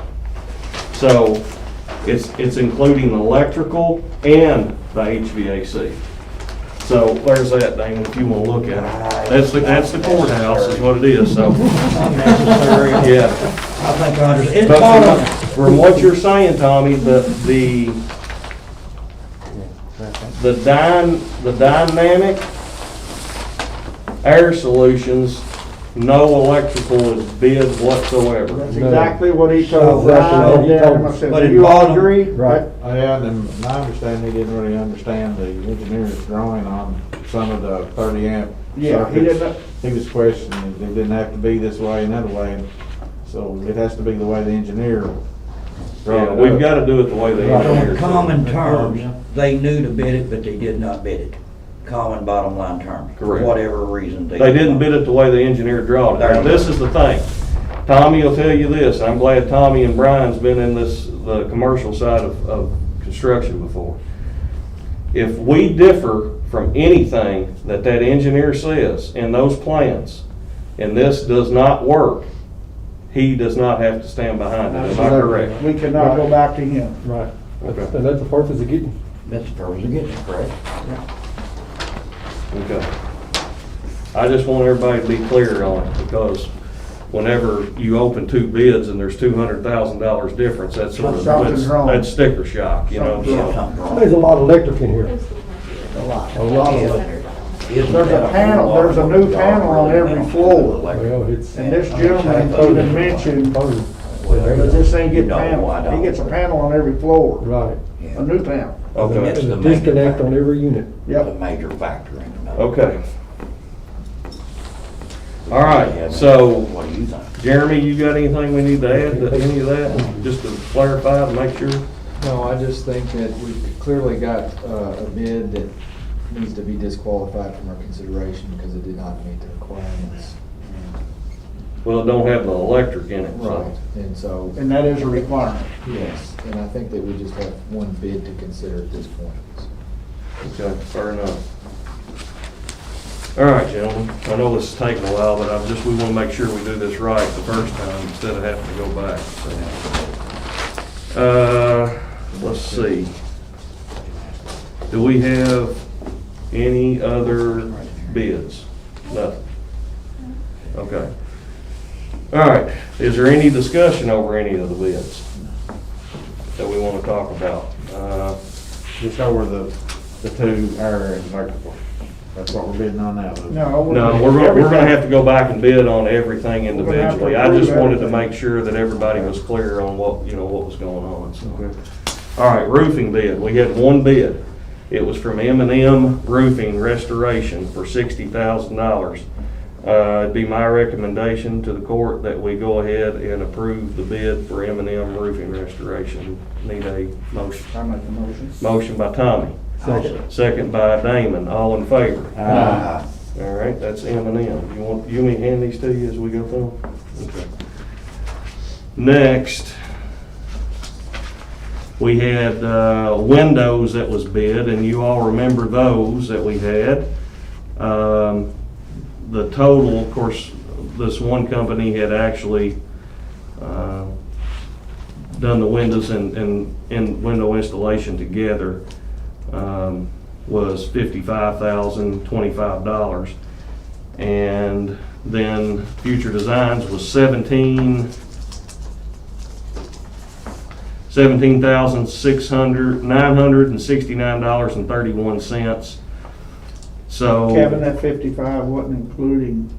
So it's including electrical and the HVAC. So there's that, Damon, if you want to look at it. That's the courthouse is what it is, so. Unnecessary. Yeah. I think I understand. But from what you're saying, Tommy, the dynamic air solutions, no electrical is bid whatsoever. That's exactly what he told That's Brian and exactly what he told Darren. I us. said, But do in you all bottom- agree? Right. Yeah, and my understanding, he didn't really understand the engineer's drawing on some of the 30 amp Yeah, he circuits. didn't, He was questioning, it didn't have to be this way and that way, so it has to be the way the engineer Yeah, drawn we've it up. got to do it the way they So engineered in it. common terms, they knew to bid it, but they did not bid it. Common bottom line terms. For Correct. whatever reason. They didn't bid it the way the engineer drawed it. Now, this is the thing. Tommy will tell you this, and I'm glad Tommy and Brian's been in the commercial side of construction before. If we differ from anything that engineer says in those plans, and this does not work, he does not have to stand behind it. Am I correct? we cannot go back to him. Right. Okay. And that's the purpose of getting. That's the purpose of getting it, correct? Okay. I just want everybody to be clear on it, because whenever you open 2 bids and there's $200,000 difference, that's sort of, Something's wrong. that's sticker shock, you know? Something's so- Something wrong. There's a lot of electric in here. A lot. A lot of Yeah. electric. Isn't There's a that panel- whole lot there's a of new what y'all panel on really every meant to floor. do electric? Well, it's. And this gentleman even mentioned, because this ain't get You know, I panel, don't. he gets a panel on every floor, Right. Yeah. a new panel. Okay, That's There's the a major disconnect factor. on every unit. The Yep. major factor in it. okay. All right, so What do you think? Jeremy, you got anything we need to add to any of that, just to clarify, to make sure? No, I just think that we've clearly got a bid that needs to be disqualified from our consideration because it did not meet the requirements. Well, it don't have the electric in it, so. Right, and so, And that is a requirement. yes, and I think that we just have one bid to consider at this point. Okay, fair enough. All right, gentlemen, I know this is taking a while, but we want to make sure we do this right the first time instead of having to go back. So. Let's see. Do we have any other bids? Nothing. Okay. All right, is there any discussion over any of the bids that we want to talk about? Just over the 2 air and electrical. That's what we're bidding on now. No, No, we're gonna have to go back and bid on everything individually. I just wanted to make sure that everybody was clear on what was going on, so. All right, roofing bid. We had one bid. It was from M&M Roofing Restoration for $60,000. It'd be my recommendation to the court that we go ahead and approve the bid for M&M Roofing Restoration. Need a motion. I make the motion. Motion by Tommy. Second. Second by Damon. All in favor? Aye. All right, that's M&M. You want me to hand these to you as we go through them? Okay. Next, we had windows that was bid, and you all remember those that we had. The total, of course, this one company had actually done the windows and window installation together, was $55,025. And then Future Designs was $969.31. So Kevin, that 55 wasn't including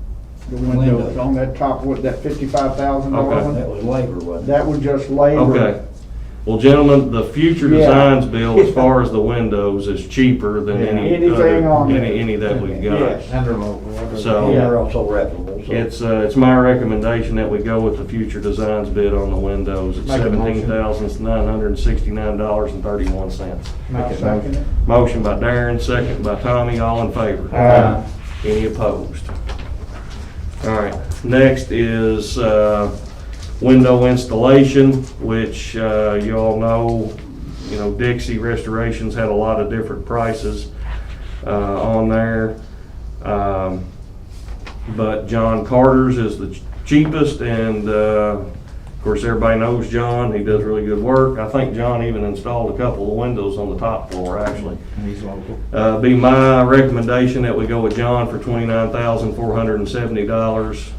the windows on that top, what, that $55,000 Okay. one? That was labor, wasn't it? That was just labor. Okay. Well, gentlemen, the Future Yeah. Designs bill, as far as the windows, is cheaper than any Anything on other, there. any that we've got. Yes. So And they're also reputable, so. it's my recommendation that we go with the Future Designs bid on the windows at Make a motion. $17,969.31. I'll second it. Motion by Darren, second by Tommy, all in favor? Aye. Any opposed? All right, next is window installation, which you all know, Dixie Restorations had a lot of different prices on there. But John Carter's is the cheapest, and of course, everybody knows John. He does really good work. I think John even installed a couple of windows on the top floor, actually. He's local. Be my recommendation that we go with John for $29,470.00.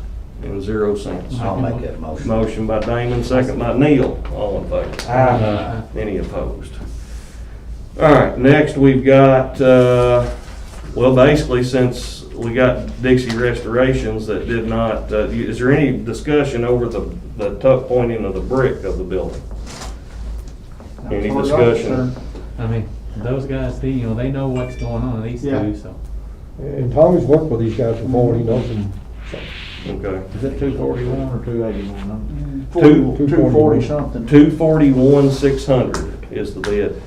I'll make that motion. Motion by Damon, second by Neil. All in favor? Aye. Any opposed? All right, next we've got, basically, since we got Dixie Restorations that did not, is there any discussion over the tuck pointing of the brick of the building? Any As far as I'm discussion? concerned. I mean, those guys, they know what's going on, these Yeah. two, so. And Tommy's worked with these guys before, and he knows them. Okay. Is it 241 or 281? 240 something. 241,600 is the bid.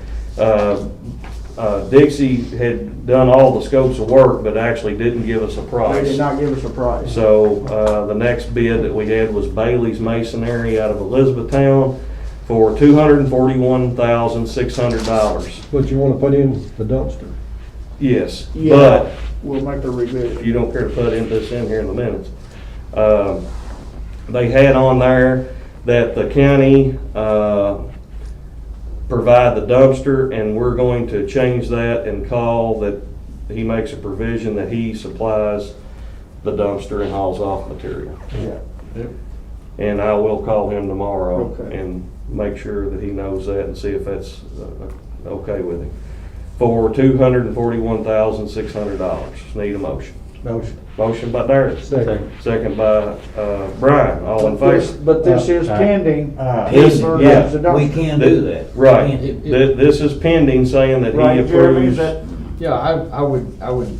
Dixie had done all the scopes of work, but actually didn't give us a They price. did not give us a price. So, the next bid that we had was Bailey's Masonry out of Elizabethtown for $241,600. But you wanna put in the dumpster. Yes, Yeah. but We'll make a rebid. if you don't care to put this in here in a minute. They had on there that the county, provide the dumpster, and we're going to change that and call that he makes a provision that he supplies the dumpster and hauls off material. Yeah. And I will call him tomorrow Okay. and make sure that he knows that and see if that's okay with him. For $241,600. Need a motion. Motion. Motion by Darren. Second. Second by Brian. All in favor? But this is pending. This- for yeah, the dumpster. We can do that. Right. We can- This is pending, saying that he Right, Jeremy, is approves. that, Yeah, I would,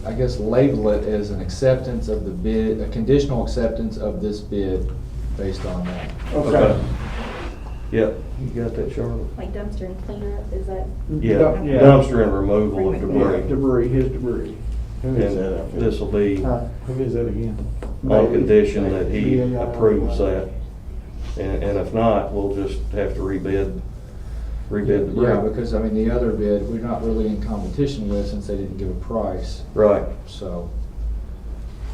I guess, label it as an acceptance of the bid, a conditional acceptance of this bid based on that. okay. Yep, you got that, Charlotte? Like dumpster and cleanup, is that? Yeah, Yeah. dumpster and removal of Yeah, debris. debris, his debris. Who is that And outfit? this will be Who is that again? on condition that he Yeah. approves that. And if not, we'll just have to rebid the Yeah, brick. because, I mean, the other bid, we're not really in competition with since they didn't give a price, Right, so.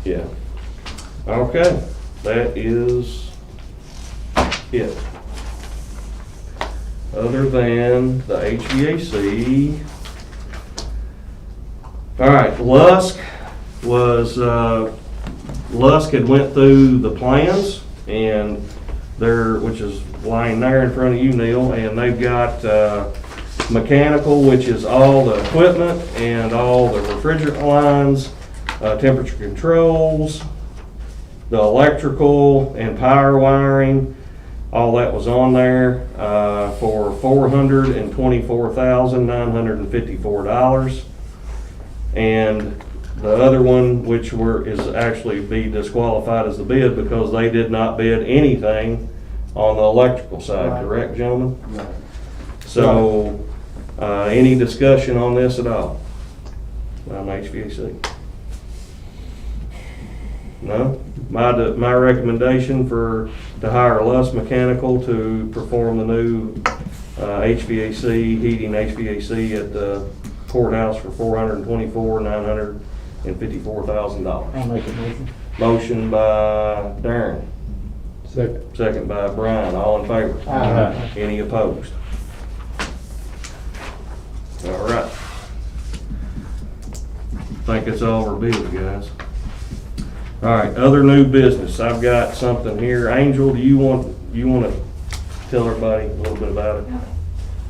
yeah. Okay, that is it. Other than the HVAC. All right, Lusk had went through the plans and which is lying there in front of you, Neil, and they've got, mechanical, which is all the equipment and all the refrigerant lines, temperature controls, the electrical and power wiring, all that was on there, for $424,954. And the other one, which is actually be disqualified as the bid because they did not bid anything on the electrical side, Right. correct, gentlemen? So, any discussion on this at all? On HVAC? No? My recommendation to hire Luss Mechanical to perform the new heating HVAC at the courthouse for $424,954,000. I'll make a motion. Motion by Darren, Second. second by Brian, all in favor? Aye. Any opposed? All right. Think it's all our bills, guys. All right, other new business. I've got something here. Angel, do you want to tell everybody a little bit about it?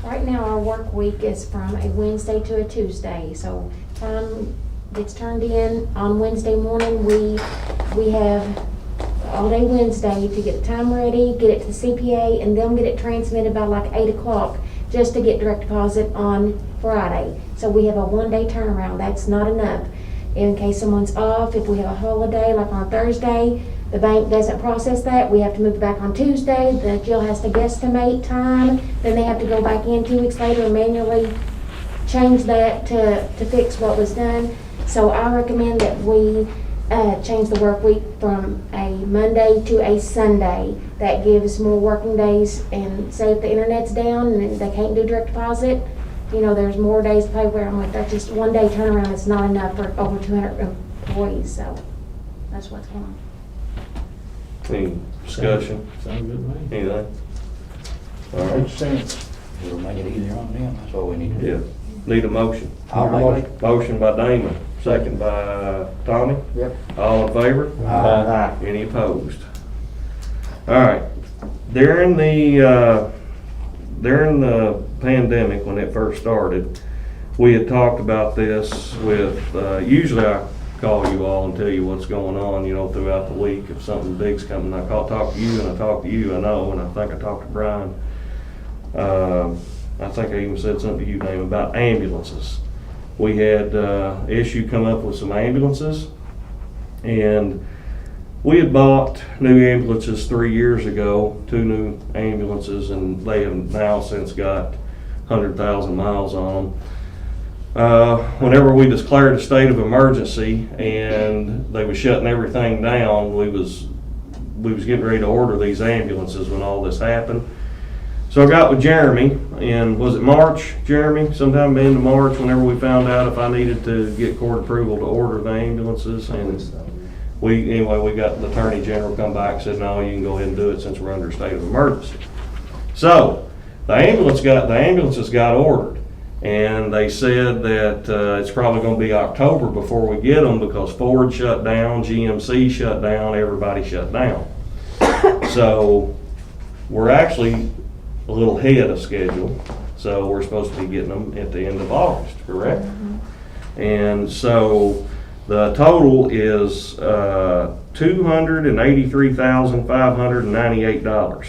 Right now, our work week is from a Wednesday to a Tuesday, so time gets turned in on Wednesday morning. We have all day Wednesday to get the time ready, get it to the CPA, and then get it transmitted by like 8 o'clock just to get direct deposit on Friday. So we have a one-day turnaround. That's not enough. In case someone's off, if we have a holiday, like on Thursday, the bank doesn't process that, we have to move it back on Tuesday, the jail has to guesstimate time, then they have to go back in 2 weeks later and manually change that to fix what was done. So I recommend that we change the work week from a Monday to a Sunday. That gives more working days, and say if the internet's down and they can't do direct deposit, you know, there's more days to pay where I'm like, that's just one day turnaround is not enough for over 200 employees, so that's what's going on. Any discussion? Sound good to me. Anything? All right. Makes sense. It'll make it easier on them, that's all we need to Yeah. do. Need a motion. I'll make it. Motion by Damon, second by Tommy. Yep. All in favor? Aye. Any opposed? All right. During the pandemic, when it first started, we had talked about this with, usually I call you all and tell you what's going on, you know, throughout the week. If something big's coming, I talk to you, and I talk to you, I know, and I think I talked to Brian. I think I even said something to you, Dave, about ambulances. We had issue come up with some ambulances, and we had bought new ambulances 3 years ago, 2 new ambulances, and they have now since got 100,000 miles on them. Whenever we declared a state of emergency and they was shutting everything down, we was getting ready to order these ambulances when all this happened. So I got with Jeremy in, was it March, Jeremy? Sometime into March, whenever we found out if I needed to get court approval to order the ambulances. And we got the Attorney General come back and said, no, you can go ahead and do it since we're under a state of emergency. So the ambulances got ordered, and they said that it's probably going to be October before we get them because Ford shut down, GMC shut down, everybody shut down. So we're actually a little ahead of schedule, so we're supposed to be getting them at the end of August, correct? Mm-hmm. And so the total is $283,598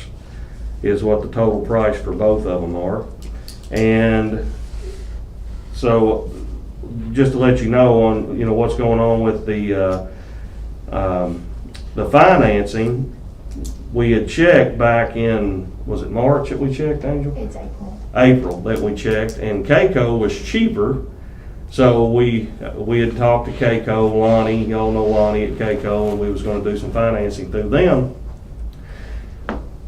is what the total price for both of them are. And so just to let you know on, you know, what's going on with the financing, we had checked back in, was it March that we checked, Angel? It's April. April that we checked, and Keiko was cheaper. So we had talked to Keiko, Lonnie, y'all know Lonnie at Keiko, and we was gonna do some financing through them.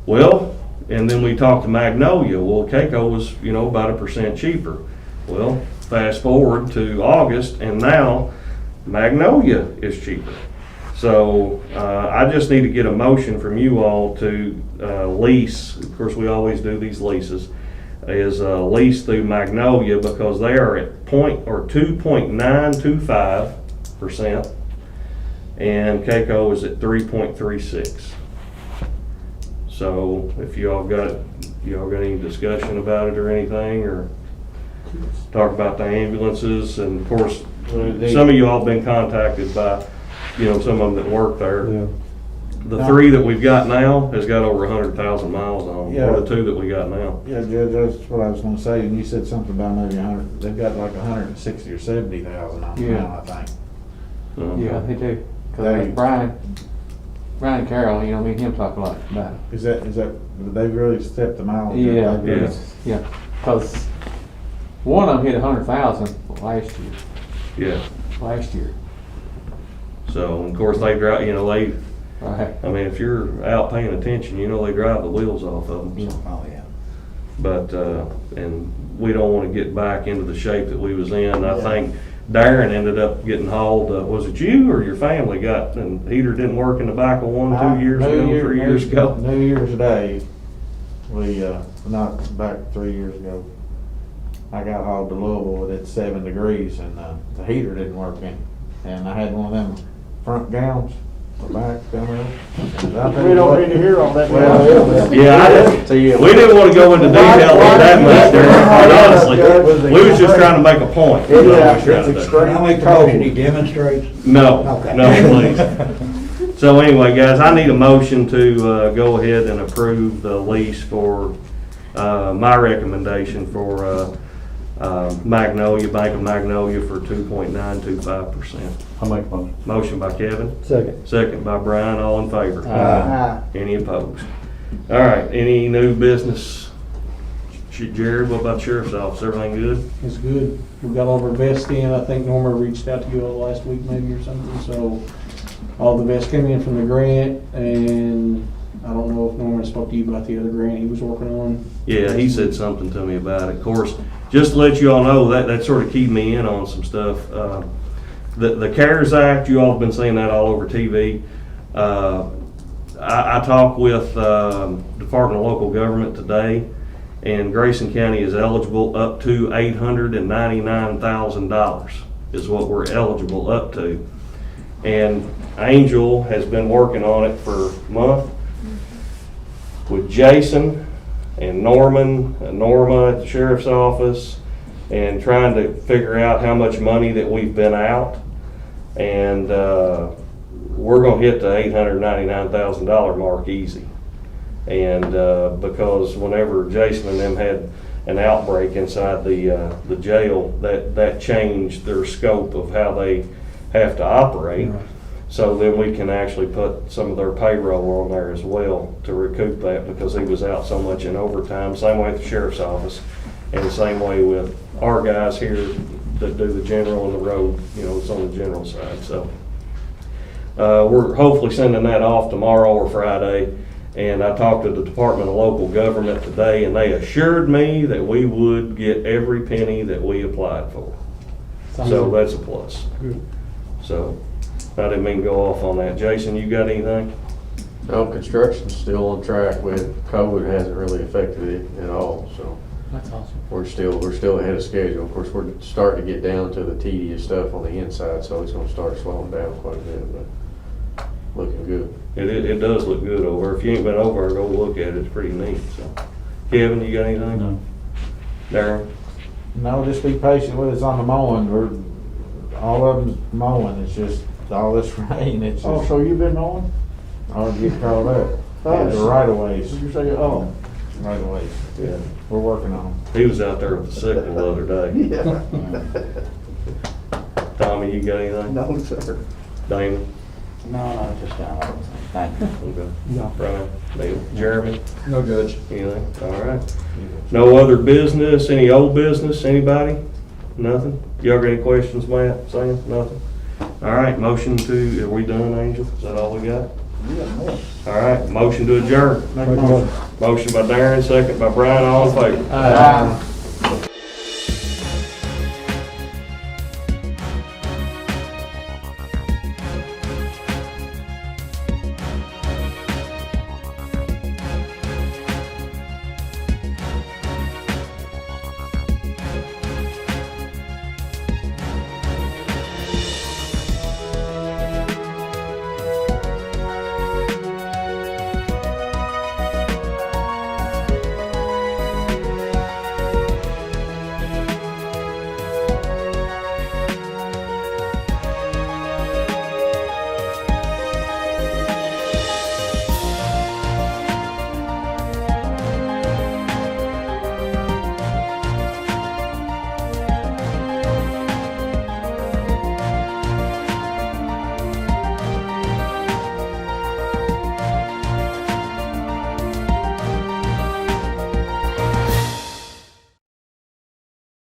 Well, and then we talked to Magnolia. Well, Keiko was, you know, about 1% cheaper. Well, fast forward to August, and now Magnolia is cheaper. So I just need to get a motion from you all to lease, of course we always do these leases, is lease through Magnolia because they are at 2.925%, and Keiko is at 3.36. So if y'all got any discussion about it or anything, or talk about the ambulances, and of course, some of you all been contacted by, you know, some of them that work there. Yeah. the three that we've got now has got over 100,000 miles on them, or the two that we got now. Yeah, Judge, that's what I was gonna say, and you said something about maybe 100, they've got like 160 or 70,000 on them now, I think. Yeah, they do. They- Cause Brian Carroll, you know, me and him talk a lot about it. Is that, they really stepped the mileage? Yeah, Yeah. yeah, cause one of them hit 100,000 last year. So, and of course, they drive, you know, Right. I mean, if you're out paying attention, you know they drive the wheels off of them. So. Oh, yeah. But, and we don't want to get back into the shape that we was in. I think Darren ended up getting hauled, was it you or your family got, and heater didn't work in the back of 2 years ago, 3 years ago? New Year's Day, we, not back 3 years ago, I got hauled to Louisville at 7 degrees and, the heater didn't work in. And I had one of them front gowns, the back down there. We don't need to hear all that. Well, Yeah, I didn't, we didn't want to go into detail on that much, Darren, quite honestly. We was just trying to make a point. That's what we was trying to do. extreme. How many cold he demonstrates? No, Okay. no, please. So anyway, guys, I need a motion to go ahead and approve the lease for, my recommendation for Magnolia, Bank of Magnolia for 2.925%. I'll make a motion. Motion by Kevin, Second. second by Brian, all in favor. Aye. Any opposed? All right, any new business? Jared, what about Sheriff's Office, everything good? It's good. We got all of our vests in. I think Norma reached out to you all last week maybe or something, so all the vests came in from the grant, and I don't know if Norman spoke to you about the other grant he was working on. Yeah, he said something to me about it. Of course, just to let you all know, that sort of keyed me in on some stuff. The CARES Act, you all have been seeing that all over TV. I talked with Department of Local Government today, and Grayson County is eligible up to $899,000 is what we're eligible up to. And Angel has been working on it for a month with Jason and Norman and Norma at the Sheriff's Office, and trying to figure out how much money that we've been out. And we're gonna hit the $899,000 mark easy. And because whenever Jason and them had an outbreak inside the jail, that changed their scope of how they have to operate. Right. So then we can actually put some of their payroll on there as well to recoup that, because he was out so much in overtime. Same way with the Sheriff's Office, and the same way with our guys here that do the general and the road, you know, it's on the general side. So we're hopefully sending that off tomorrow or Friday. And I talked to the Department of Local Government today, and they assured me that we would get every penny that we applied for. So that's a plus. Good. So I didn't mean to go off on that. Jason, you got anything? No, construction's still on track with COVID, hasn't really affected it at all, so That's awesome. we're still ahead of schedule. Of course, we're starting to get down to the tedious stuff on the inside, so it's gonna start slowing down quite a bit, but looking good. It does look good over. If you ain't been over, go look at it. It's pretty neat. So, Kevin, you got anything? No. Darren? No, just be patient with us on the mowing, all of them's mowing, it's just all this rain, it's Oh, just so you've been on? hard to get caught up. Oh. The right of ways, Did you say, oh? right of ways, yeah, we're working on them. He was out there with the sickle the other day. Yeah. Tommy, you got anything? No, sir. Damon? No, just down there. Thank you. Okay. No. Brian? Neil? Jeremy? No, Judge. Anything? All right. No other business? Any old business? Anybody? Nothing? Y'all got any questions, Matt? Sam? Nothing? All right, motion to, are we done, Angel? Is that all we got? All right, motion to adjourn. Make a motion. Motion by Darren, second by Brian, all in favor. Aye.